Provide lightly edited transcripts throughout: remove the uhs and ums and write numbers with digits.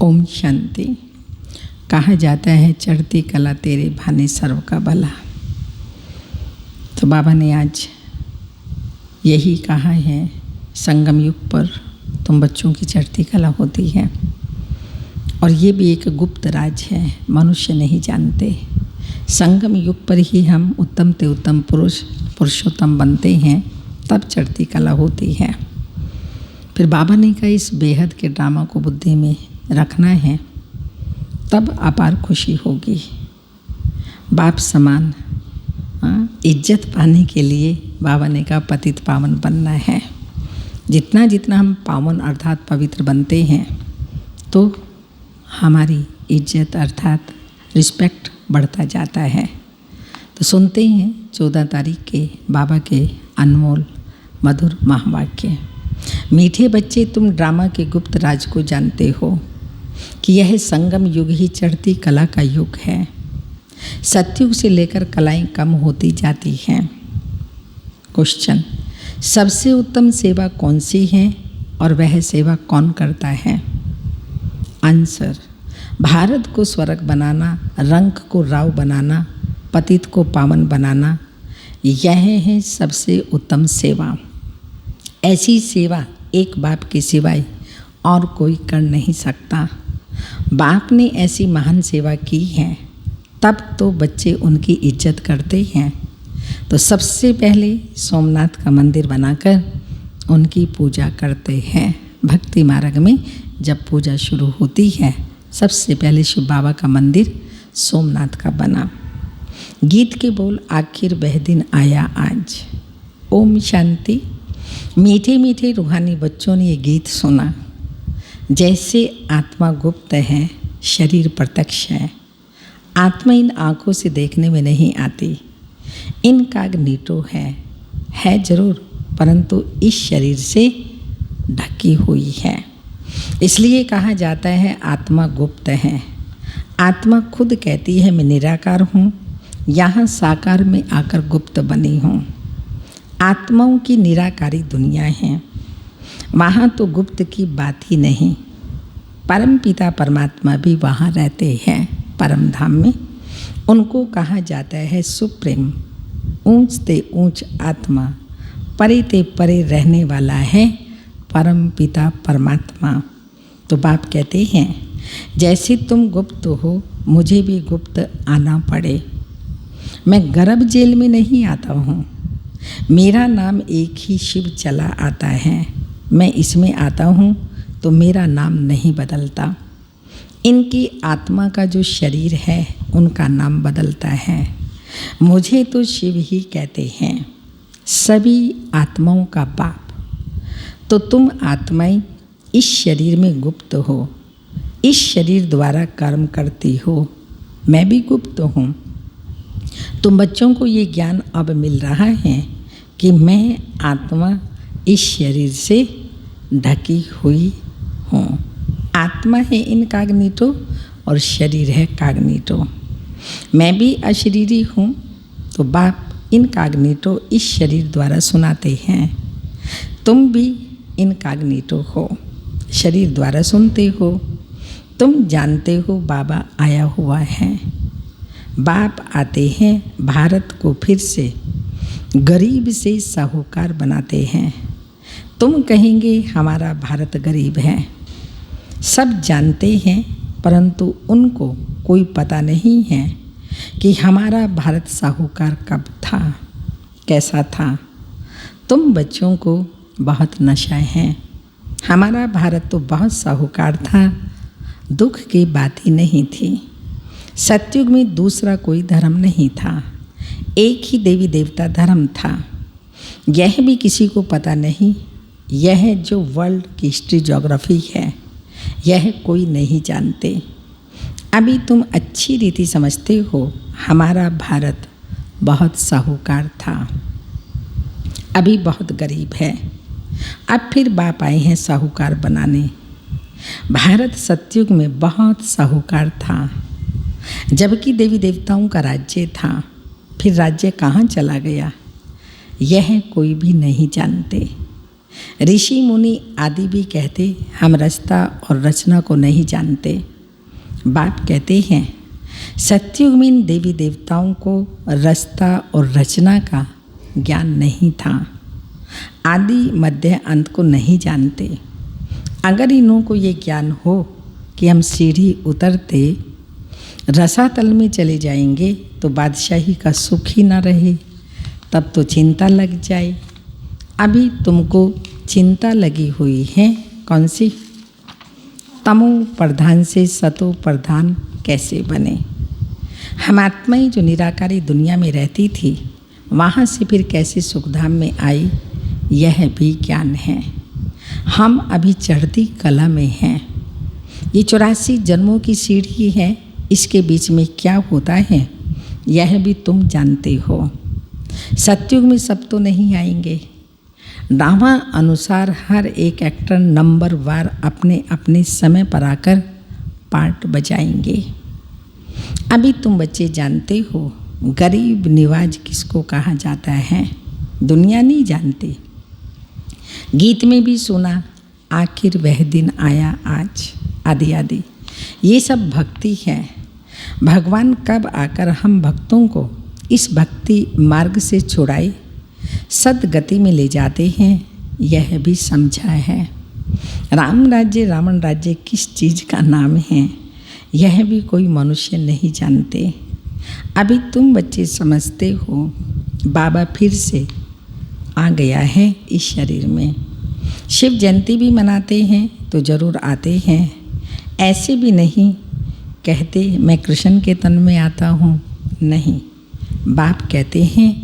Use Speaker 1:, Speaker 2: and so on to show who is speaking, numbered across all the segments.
Speaker 1: ओम शांति। कहा जाता है चढ़ती कला तेरे भाने सर्व का भला। तो बाबा ने आज यही कहा है, संगम युग पर तुम बच्चों की चढ़ती कला होती है और ये भी एक गुप्त राज है, मनुष्य नहीं जानते। संगम युग पर ही हम उत्तम से उत्तम पुरुषोत्तम बनते हैं, तब चढ़ती कला होती है। फिर बाबा ने कहा इस बेहद के ड्रामा को बुद्धि में रखना है, तब अपार खुशी होगी। बाप समान इज्जत पाने के लिए बाबा ने कहा पतित पावन बनना है। जितना जितना हम पावन अर्थात पवित्र बनते हैं तो हमारी इज्जत अर्थात रिस्पेक्ट बढ़ता जाता है। तो सुनते हैं 14 तारीख के बाबा के अनमोल मधुर महावाक्य। मीठे बच्चे, तुम ड्रामा के गुप्त राज को जानते हो कि यह संगम युग ही चढ़ती कला का युग है। सतयुग से लेकर कलाएं कम होती जाती हैं। क्वेश्चन, सबसे उत्तम सेवा कौन सी है और वह सेवा कौन करता है? आंसर, भारत को स्वर्ग बनाना, रंक को राव बनाना, पतित को पावन बनाना, यह है सबसे उत्तम सेवा। ऐसी सेवा एक बाप के सिवाय और कोई कर नहीं सकता। बाप ने ऐसी महान सेवा की है, तब तो बच्चे उनकी इज्जत करते हैं। तो सबसे पहले सोमनाथ का मंदिर बनाकर उनकी पूजा करते हैं। भक्ति मार्ग में जब पूजा शुरू होती है, सबसे पहले शिव बाबा का मंदिर सोमनाथ का बना। गीत के बोल, आखिर वह दिन आया आज। ओम शांति। मीठे मीठे रूहानी बच्चों ने ये गीत सुना। जैसे आत्मा गुप्त है, शरीर प्रत्यक्ष है। आत्मा इन आँखों से देखने में नहीं आती, इनकॉग्निटो है जरूर, परंतु इस शरीर से ढकी हुई है। इसलिए कहा जाता है आत्मा गुप्त है। आत्मा खुद कहती है मैं निराकार हूँ, यहाँ साकार में आकर गुप्त बनी हूँ। आत्माओं की निराकारी दुनिया है, वहाँ तो गुप्त की बात ही नहीं। परम पिता परमात्मा भी वहाँ रहते हैं परम धाम में। उनको कहा जाता है सुप्रीम, ऊंच ते ऊंच आत्मा, परे ते परे रहने वाला है परम पिता परमात्मा। तो बाप कहते हैं जैसे तुम गुप्त हो, मुझे भी गुप्त आना पड़े। मैं गर्भ जेल में नहीं आता हूँ, मेरा नाम एक ही शिव चला आता है। मैं इसमें आता हूँ तो मेरा नाम नहीं बदलता। इनकी आत्मा का जो शरीर है उनका नाम बदलता है। मुझे तो शिव ही कहते हैं, सभी आत्माओं का बाप। तो तुम आत्माएं इस शरीर में गुप्त हो, इस शरीर द्वारा कर्म करती हो। मैं भी गुप्त हूँ। तुम बच्चों को ये ज्ञान अब मिल रहा है कि मैं आत्मा इस शरीर से ढकी हुई हूँ। आत्मा है इनकॉग्निटो और शरीर है कॉग्निटो। मैं भी अशरीरी हूँ। तो बाप इनकॉग्निटो इस शरीर द्वारा सुनाते हैं। तुम भी इनकॉग्निटो हो, शरीर द्वारा सुनते हो। तुम जानते हो बाबा आया हुआ है। बाप आते हैं, भारत को फिर से गरीब से साहूकार बनाते हैं। तुम कहेंगे हमारा भारत गरीब है। सब जानते हैं, परंतु उनको कोई पता नहीं है कि हमारा भारत साहूकार कब था, कैसा था। तुम बच्चों को बहुत नशा है। हमारा भारत तो बहुत साहूकार था, दुख की बात ही नहीं थी। सतयुग में दूसरा कोई धर्म नहीं था, एक ही देवी देवता धर्म था। यह भी किसी को पता नहीं। यह जो वर्ल्ड की हिस्ट्री ज्योग्राफी है, यह कोई नहीं जानते। अभी तुम अच्छी रीति समझते हो, हमारा भारत बहुत साहूकार था, अभी बहुत गरीब है। अब फिर बाप आए हैं साहूकार बनाने। भारत सतयुग में बहुत साहूकार था, जबकि देवी देवताओं का राज्य था। फिर राज्य कहाँ चला गया, यह कोई भी नहीं जानते। ऋषि मुनि आदि भी कहते हम रास्ता और रचना को नहीं जानते। बाप कहते हैं सतयुग में देवी देवताओं को रास्ता और रचना का ज्ञान नहीं था, आदि मध्य अंत को नहीं जानते। अगर इन्हों को ये ज्ञान हो कि हम सीढ़ी उतरते रसातल में चले जाएंगे तो बादशाही का सुख ही ना रहे, तब तो चिंता लग जाए। अभी तुमको चिंता लगी हुई है कौन सी? तमो प्रधान से सतो प्रधान कैसे बने। हम आत्माएं जो निराकारी दुनिया में रहती थी वहाँ से फिर कैसे सुखधाम में आई, यह भी ज्ञान है। हम अभी चढ़ती कला में हैं। ये 84 जन्मों की सीढ़ी है, इसके बीच में क्या होता है यह भी तुम जानते हो। सतयुग में सब तो नहीं आएंगे। ड्रामा अनुसार हर एक एक्टर नंबर वार अपने अपने समय पर आकर पार्ट बजाएंगे। अभी तुम बच्चे जानते हो गरीब निवाज किसको कहा जाता है, दुनिया नहीं जानती। गीत में भी सुना आखिर वह दिन आया आज, आदि आदि। ये सब भक्ति है। भगवान कब आकर हम भक्तों को इस भक्ति मार्ग से छुड़ाए सदगति में ले जाते हैं, यह भी समझा है। राम राज्य रावण राज्य किस चीज़ का नाम है, यह भी कोई मनुष्य नहीं जानते। अभी तुम बच्चे समझते हो बाबा फिर से आ गया है इस शरीर में। शिव जयंती भी मनाते हैं तो जरूर आते हैं, ऐसे भी नहीं कहते मैं कृष्ण के तन में आता हूँ, नहीं। बाप कहते हैं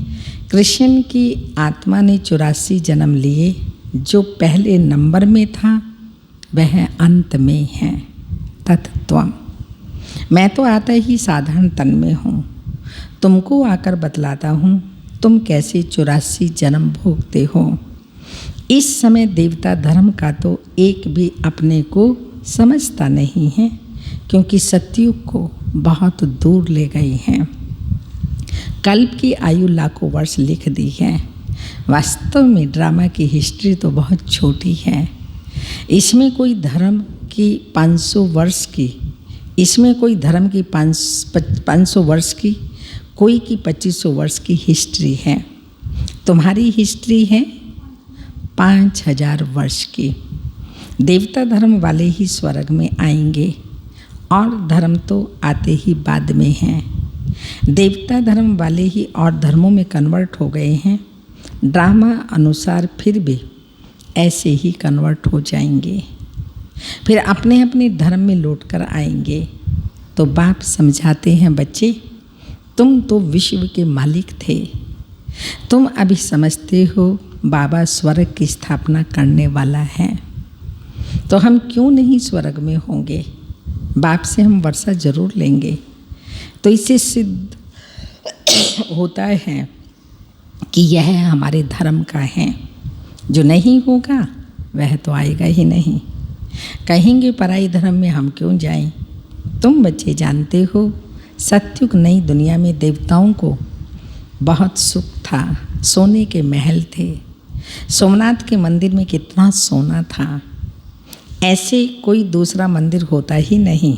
Speaker 1: कृष्ण की आत्मा ने 84 जन्म लिए, जो पहले नंबर में था वह अंत में है। तत्त्वम मैं तो आता ही साधारण तन में हूँ, तुमको आकर बतलाता हूँ तुम कैसे 84 जन्म भोगते हो। इस समय देवता धर्म का तो एक भी अपने को समझता नहीं है, क्योंकि सतयुग को बहुत दूर ले गए हैं। कल्प की आयु लाखों वर्ष लिख दी है। वास्तव में ड्रामा की हिस्ट्री तो बहुत छोटी है। इसमें कोई धर्म की 500 वर्ष की, इसमें कोई धर्म की 500 वर्ष की, कोई की 2500 वर्ष की हिस्ट्री है। तुम्हारी हिस्ट्री है 5000 वर्ष की। देवता धर्म वाले ही स्वर्ग में आएंगे और धर्म तो आते ही बाद में हैं। देवता धर्म वाले ही और धर्मों में कन्वर्ट हो गए हैं। ड्रामा अनुसार फिर भी ऐसे ही कन्वर्ट हो जाएंगे, फिर अपने अपने धर्म में लौट कर आएंगे। तो बाप समझाते हैं बच्चे तुम तो विश्व के मालिक थे, तुम अभी समझते हो बाबा स्वर्ग की स्थापना करने वाला है, तो हम क्यों नहीं स्वर्ग में होंगे। बाप से हम वर्षा जरूर लेंगे। तो इससे सिद्ध होता है कि यह हमारे धर्म का है। जो नहीं होगा वह तो आएगा ही नहीं। कहेंगे पराई धर्म में हम क्यों जाएं। तुम बच्चे जानते हो सतयुग नई दुनिया में देवताओं को बहुत सुख था, सोने के महल थे। सोमनाथ के मंदिर में कितना सोना था, ऐसे कोई दूसरा मंदिर होता ही नहीं।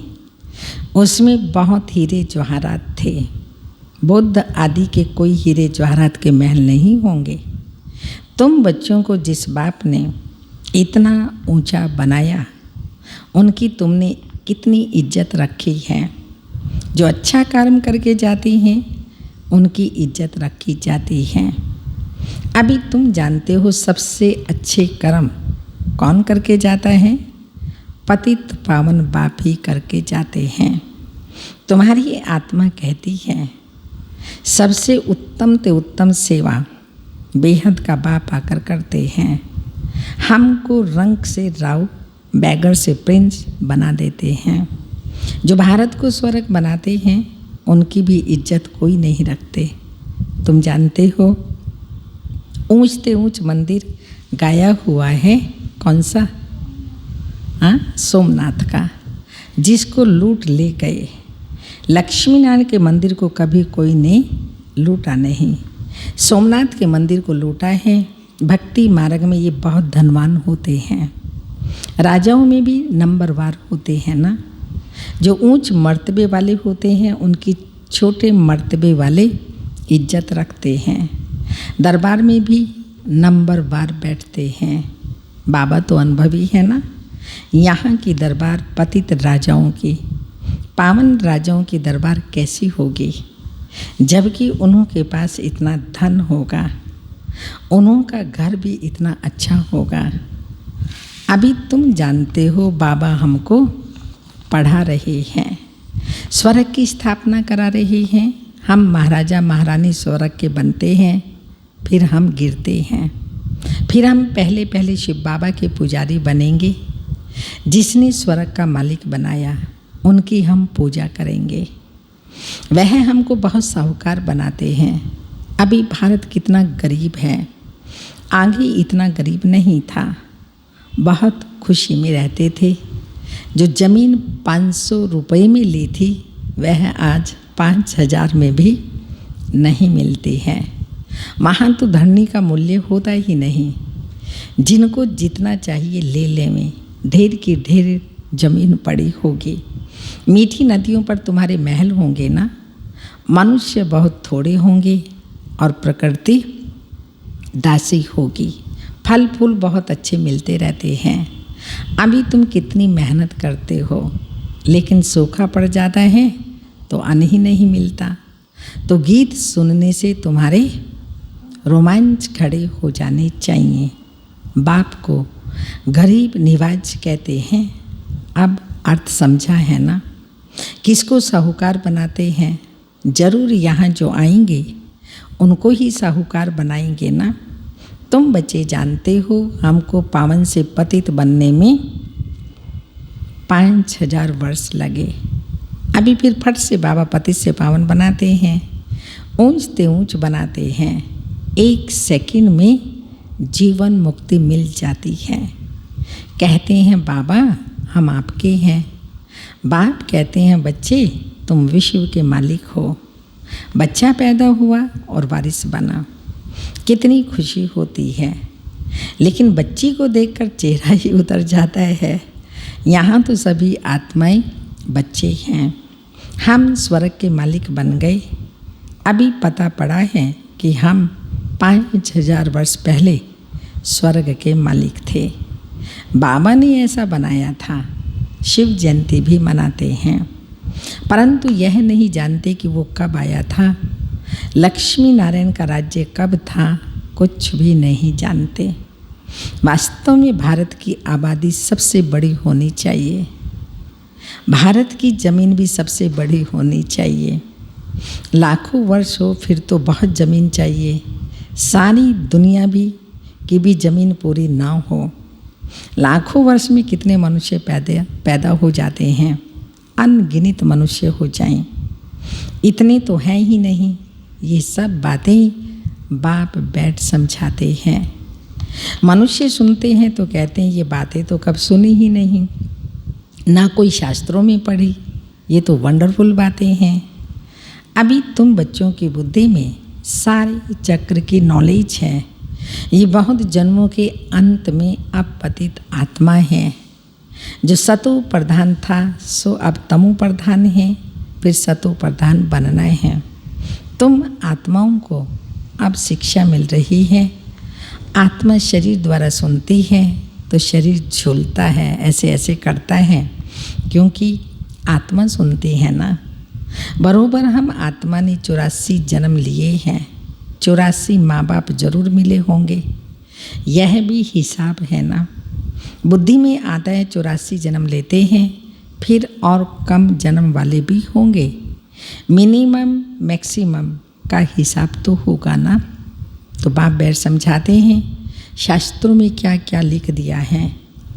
Speaker 1: उसमें बहुत हीरे जवाहरात थे। बुद्ध आदि के कोई हीरे जवाहरात के महल नहीं होंगे। तुम बच्चों को जिस बाप ने इतना ऊंचा बनाया, उनकी तुमने कितनी इज्जत रखी है। जो अच्छा कर्म करके जाती हैं उनकी इज्जत रखी जाती है। अभी तुम जानते हो सबसे अच्छे कर्म कौन करके जाता है, पतित पावन बाप ही करके जाते हैं। तुम्हारी आत्मा कहती है सबसे उत्तम ते उत्तम सेवा बेहद का बाप आकर करते हैं। हमको रंग से राव, बैगर से प्रिंस बना देते हैं। जो भारत को स्वर्ग बनाते हैं उनकी भी इज्जत कोई नहीं रखते। तुम जानते हो ऊंचते ऊंच मंदिर गाया हुआ है कौन सा, सोमनाथ का, जिसको लूट ले गए। लक्ष्मी नारायण के मंदिर को कभी कोई ने लूटा नहीं, सोमनाथ के मंदिर को लूटा है भक्ति मार्ग में ये बहुत धनवान होते हैं। राजाओं में भी नंबरवार होते हैं ना। जो ऊंच मर्तबे वाले होते हैं उनकी छोटे मर्तबे वाले इज्जत रखते हैं। दरबार में भी नंबरवार बैठते हैं। बाबा तो अनुभवी है ना। यहाँ की दरबार पतित राजाओं की, पावन राजाओं की दरबार कैसी होगी, जबकि उन्हों के पास इतना धन होगा, उन्हों का घर भी इतना अच्छा होगा। अभी तुम जानते हो बाबा हमको पढ़ा रहे हैं, स्वर्ग की स्थापना करा रहे हैं। हम महाराजा महारानी स्वर्ग के बनते हैं, फिर हम गिरते हैं, फिर हम पहले पहले शिव बाबा के पुजारी बनेंगे। जिसने स्वर्ग का मालिक बनाया उनकी हम पूजा करेंगे। वह हमको बहुत साहूकार बनाते हैं। अभी भारत कितना गरीब है, आगे इतना गरीब नहीं था, बहुत खुशी में रहते थे। जो ज़मीन 500 रुपये में ली थी वह आज 5000 में भी नहीं मिलती है। वहाँ तो धरनी का मूल्य होता ही नहीं। जिनको जितना चाहिए ले लें, ढेर की ढेर जमीन पड़ी होगी। मीठी नदियों पर तुम्हारे महल होंगे ना। मनुष्य बहुत थोड़े होंगे और प्रकृति दासी होगी। फल फूल बहुत अच्छे मिलते रहते हैं। अभी तुम कितनी मेहनत करते हो, लेकिन सूखा पड़ जाता है तो अन्न ही नहीं मिलता। तो गीत सुनने से तुम्हारे रोमांच खड़े हो जाने चाहिए। बाप को गरीब निवाज कहते हैं। अब अर्थ समझा है ना। किसको साहूकार बनाते हैं? जरूर यहाँ जो आएंगे उनको ही साहूकार बनाएंगे ना। तुम बच्चे जानते हो हमको पावन से पतित बनने में 5000 वर्ष लगे। अभी फिर फट से बाबा पतित से पावन बनाते हैं, ऊंचते ऊंच बनाते हैं। 1 सेकंड में जीवन मुक्ति मिल जाती है। कहते हैं बाबा हम आपके हैं। बाप कहते हैं बच्चे तुम विश्व के मालिक हो। बच्चा पैदा हुआ और वारिस बना, कितनी खुशी होती है। लेकिन बच्ची को देखकर चेहरा ही उतर जाता है। यहाँ तो सभी आत्माएं बच्चे हैं। हम स्वर्ग के मालिक बन गए। अभी पता पड़ा है कि हम 5000 वर्ष पहले स्वर्ग के मालिक थे। बाबा ने ऐसा बनाया था। शिव जयंती भी मनाते हैं, परंतु यह नहीं जानते कि वो कब आया था। लक्ष्मी नारायण का राज्य कब था, कुछ भी नहीं जानते। वास्तव में भारत की आबादी सबसे बड़ी होनी चाहिए। भारत की ज़मीन भी सबसे बड़ी होनी चाहिए। लाखों वर्ष हो फिर तो बहुत ज़मीन चाहिए। सारी दुनिया की भी ज़मीन पूरी ना हो। लाखों वर्ष में कितने मनुष्य पैदा हो जाते हैं, अनगिनत मनुष्य हो जाएं। इतने तो हैं ही नहीं। ये सब बातें बाप बैठ समझाते हैं। मनुष्य सुनते हैं तो कहते हैं ये बातें तो कब सुनी ही नहीं, ना कोई शास्त्रों में पढ़ी। ये तो वंडरफुल बातें हैं। अभी तुम बच्चों की बुद्धि में सारे चक्र की नॉलेज है। ये बहुत जन्मों के अंत में अब पतित आत्मा है। जो सतो प्रधान था सो अब तमो प्रधान है, फिर सतो प्रधान बनना है। तुम आत्माओं को अब शिक्षा मिल रही है। आत्मा शरीर द्वारा सुनती है तो शरीर झूलता है, ऐसे ऐसे करता है, क्योंकि आत्मा सुनती है ना। बरोबर हम आत्मा ने 84 जन्म लिए हैं। 84 माँ बाप जरूर मिले होंगे। यह भी हिसाब है ना। बुद्धि में आता है 84 जन्म लेते हैं, फिर और कम जन्म वाले भी होंगे। मिनिमम मैक्सिमम का हिसाब तो होगा ना। तो बाप बैठ समझाते हैं शास्त्रों में क्या क्या लिख दिया है।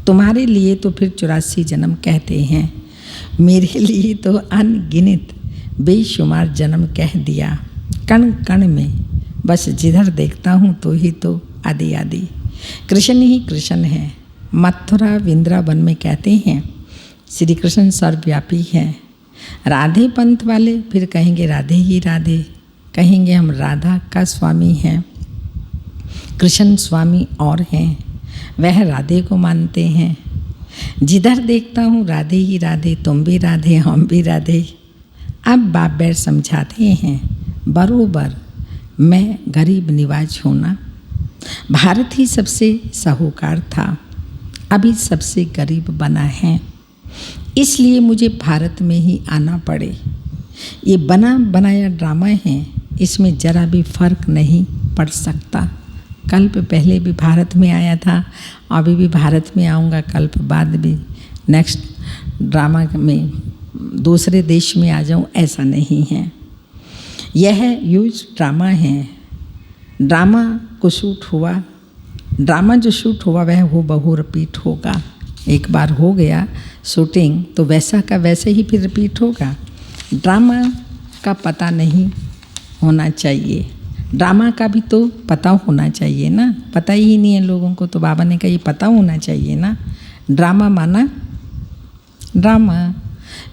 Speaker 1: तुम्हारे लिए तो फिर 84 जन्म कहते हैं, मेरे लिए तो अनगिनत बेशुमार जन्म कह दिया। कण कण में बस जिधर देखता हूँ तो ही तो आदि आदि कृष्ण ही कृष्ण है। मथुरा वृंदावन में कहते हैं श्री कृष्ण सर्वव्यापी है। राधे पंथ वाले फिर कहेंगे राधे ही राधे, कहेंगे हम राधा का स्वामी हैं। कृष्ण स्वामी और हैं, वह राधे को मानते हैं। जिधर देखता हूँ राधे ही राधे, तुम भी राधे हम भी राधे। अब बाप बैठ समझाते हैं, बरोबर मैं गरीब निवाज हूँ ना। भारत ही सबसे साहूकार था, अभी सबसे गरीब बना है, इसलिए मुझे भारत में ही आना पड़े। ये बना बनाया ड्रामा है, इसमें ज़रा भी फर्क नहीं पड़ सकता। कल्प पहले भी भारत में आया था, अभी भी भारत में आऊँगा, कल्प बाद भी नेक्स्ट ड्रामा में दूसरे देश में आ जाऊँ, ऐसा नहीं है। यह यूज ड्रामा है। ड्रामा को शूट हुआ, ड्रामा जो शूट हुआ वह हूबहू रिपीट होगा। एक बार हो गया शूटिंग तो वैसा का वैसे ही फिर रिपीट होगा। ड्रामा का पता नहीं होना चाहिए, ड्रामा का भी तो पता होना चाहिए ना। पता ही नहीं है लोगों को, तो बाबा ने कहा ये पता होना चाहिए ना। ड्रामा माना ड्रामा,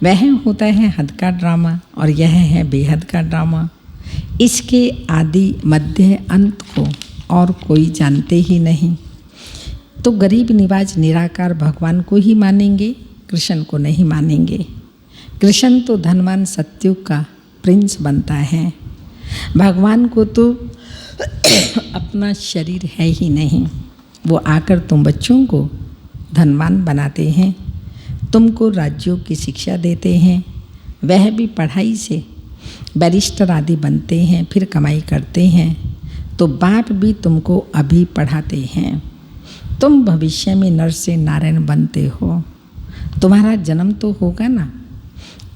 Speaker 1: वह होता है हद का ड्रामा और यह है बेहद का ड्रामा। इसके आदि मध्य अंत को और कोई जानते ही नहीं। तो गरीब निवाज निराकार भगवान को ही मानेंगे, कृष्ण को नहीं मानेंगे। कृष्ण तो धनवान सत्युग का प्रिंस बनता है, भगवान को तो अपना शरीर है ही नहीं। वो आकर तुम बच्चों को धनवान बनाते हैं, तुमको राज्यों की शिक्षा देते हैं, वह भी पढ़ाई से बैरिस्टर आदि बनते हैं, फिर कमाई करते हैं। तो बाप भी तुमको अभी पढ़ाते हैं, तुम भविष्य में नर से नारायण बनते हो। तुम्हारा जन्म तो होगा ना,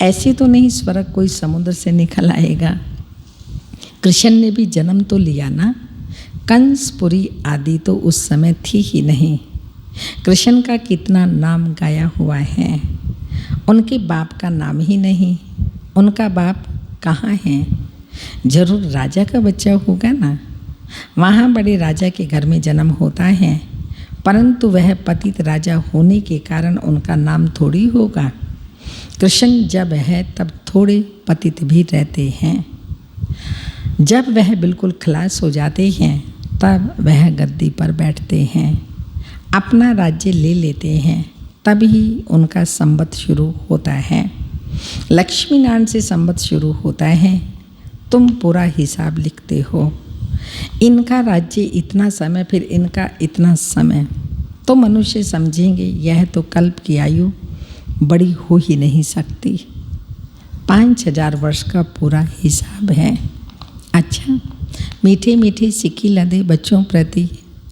Speaker 1: ऐसे तो नहीं स्वर्ग कोई समुद्र से निकल आएगा। कृष्ण ने भी जन्म तो लिया ना, कंसपुरी आदि तो उस समय थी ही नहीं। कृष्ण का कितना नाम गाया हुआ है, उनके बाप का नाम ही नहीं। उनका बाप कहाँ है? जरूर राजा का बच्चा होगा ना। वहाँ बड़े राजा के घर में जन्म होता है, परंतु वह पतित राजा होने के कारण उनका नाम थोड़ी होगा। कृष्ण जब है तब थोड़े पतित भी रहते हैं, जब वह बिल्कुल खलास हो जाते हैं तब वह गद्दी पर बैठते हैं, अपना राज्य ले लेते हैं, तभी उनका संवत शुरू होता है। लक्ष्मी नारायण से संवत शुरू होता है, तुम पूरा हिसाब लिखते हो। इनका राज्य इतना समय, फिर इनका इतना समय, तो मनुष्य समझेंगे यह तो कल्प की आयु बड़ी हो ही नहीं सकती। 5000 वर्ष का पूरा हिसाब है। अच्छा, मीठे मीठे सिक्की लदे बच्चों प्रति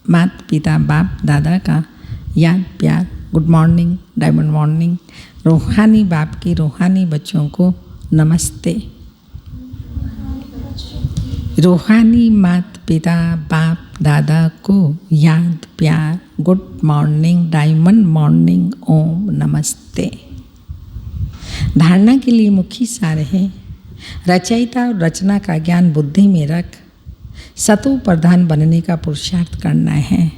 Speaker 1: माता पिता बाप दादा का याद प्यार, गुड मॉर्निंग, डायमंड मॉर्निंग। रूहानी बाप के रूहानी बच्चों को नमस्ते। रूहानी माता पिता बाप दादा को याद प्यार, गुड मॉर्निंग, डायमंड मॉर्निंग, ओम नमस्ते। धारणा के लिए मुख्य सार है, रचयिता और रचना का ज्ञान बुद्धि में रख सतो प्रधान बनने का पुरुषार्थ करना है।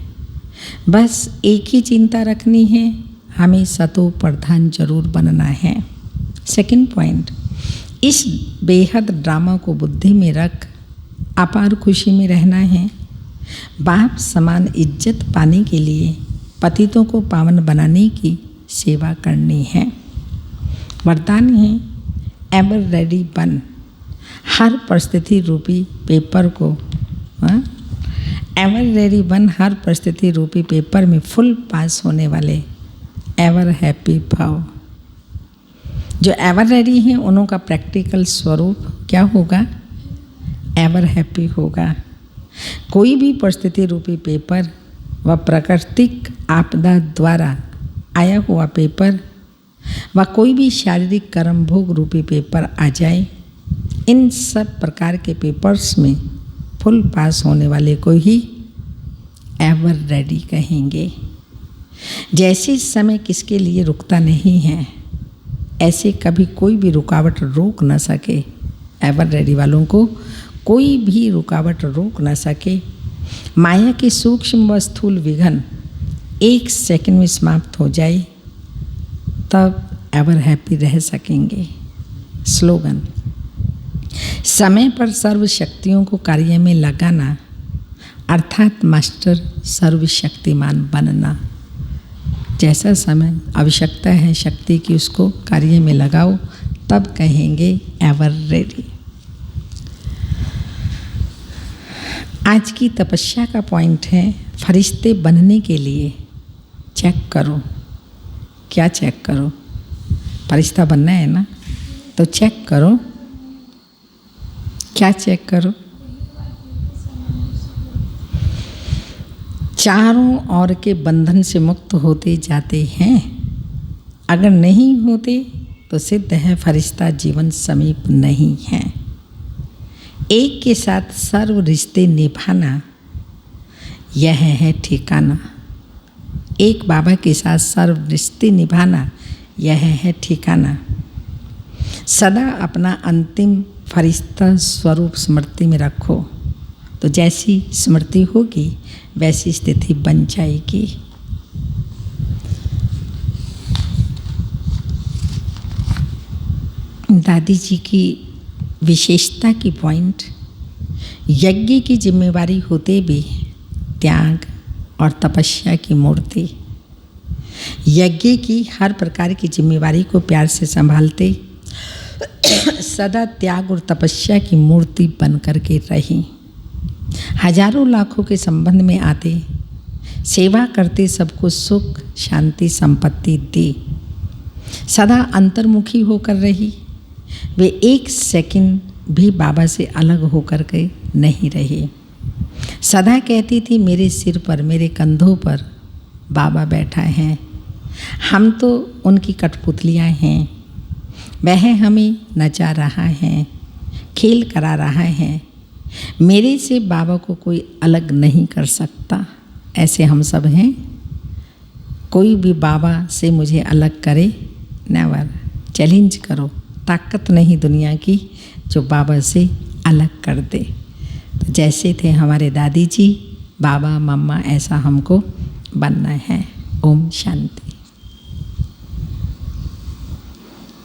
Speaker 1: बस एक ही चिंता रखनी है, हमें सतो प्रधान जरूर बनना है। सेकंड पॉइंट, इस बेहद ड्रामा को बुद्धि में रख अपार खुशी में रहना है। बाप समान इज्जत पाने के लिए पतितों को पावन बनाने की सेवा करनी है। वरदान है, एवर रेडी बन। हर परिस्थिति रूपी पेपर को एवर रेडी बन, हर परिस्थिति रूपी पेपर में फुल पास होने वाले एवर हैप्पी भाव। जो एवर रेडी हैं उन्हों का प्रैक्टिकल स्वरूप क्या होगा? एवर हैप्पी होगा। कोई भी परिस्थिति रूपी पेपर व प्राकृतिक आपदा द्वारा आया हुआ पेपर व कोई भी शारीरिक कर्म भोग रूपी पेपर आ जाए, इन सब प्रकार के पेपर्स में फुल पास होने वाले को ही एवर रेडी कहेंगे। जैसे समय किसके लिए रुकता नहीं है, ऐसे कभी कोई भी रुकावट रोक न सके। एवर रेडी वालों को कोई भी रुकावट रोक न सके। माया के सूक्ष्म व स्थूल विघ्न 1 सेकंड में समाप्त हो जाए, तब एवर हैप्पी रह सकेंगे। स्लोगन, समय पर सर्व शक्तियों को कार्य में लगाना अर्थात मास्टर सर्वशक्तिमान बनना। जैसा समय आवश्यकता है शक्ति की उसको कार्य में लगाओ, तब कहेंगे एवर रेडी। आज की तपस्या का पॉइंट है फरिश्ते बनने के लिए चेक करो। क्या चेक करो? फरिश्ता बनना है ना, तो चेक करो। क्या चेक करो? चारों ओर के बंधन से मुक्त होते जाते हैं। अगर नहीं होते तो सिद्ध है फरिश्ता जीवन समीप नहीं है। एक के साथ सर्व रिश्ते निभाना यह है ठिकाना। एक बाबा के साथ सर्व रिश्ते निभाना यह है ठिकाना। सदा अपना अंतिम फरिश्ता स्वरूप स्मृति में रखो, तो जैसी स्मृति होगी वैसी स्थिति बन जाएगी। दादी जी की विशेषता की पॉइंट, यज्ञ की जिम्मेवारी होते भी त्याग और तपस्या की मूर्ति। यज्ञ की हर प्रकार की जिम्मेवारी को प्यार से संभालते सदा त्याग और तपस्या की मूर्ति बन कर के रही। हजारों लाखों के संबंध में आते, सेवा करते, सबको सुख शांति संपत्ति दी। सदा अंतर्मुखी होकर रही। वे एक सेकंड भी बाबा से अलग होकर के नहीं रहे। सदा कहती थी मेरे सिर पर, मेरे कंधों पर बाबा बैठा है, हम तो उनकी कठपुतलियाँ हैं। वह हमें नचा रहा है, खेल करा रहा है। मेरे से बाबा को कोई अलग नहीं कर सकता। ऐसे हम सब हैं। कोई भी बाबा से मुझे अलग करे, नेवर। चैलेंज करो, ताकत नहीं दुनिया की जो बाबा से अलग कर दे। तो जैसे थे हमारे दादी जी, बाबा, मम्मा, ऐसा हमको बनना है। ओम शांति।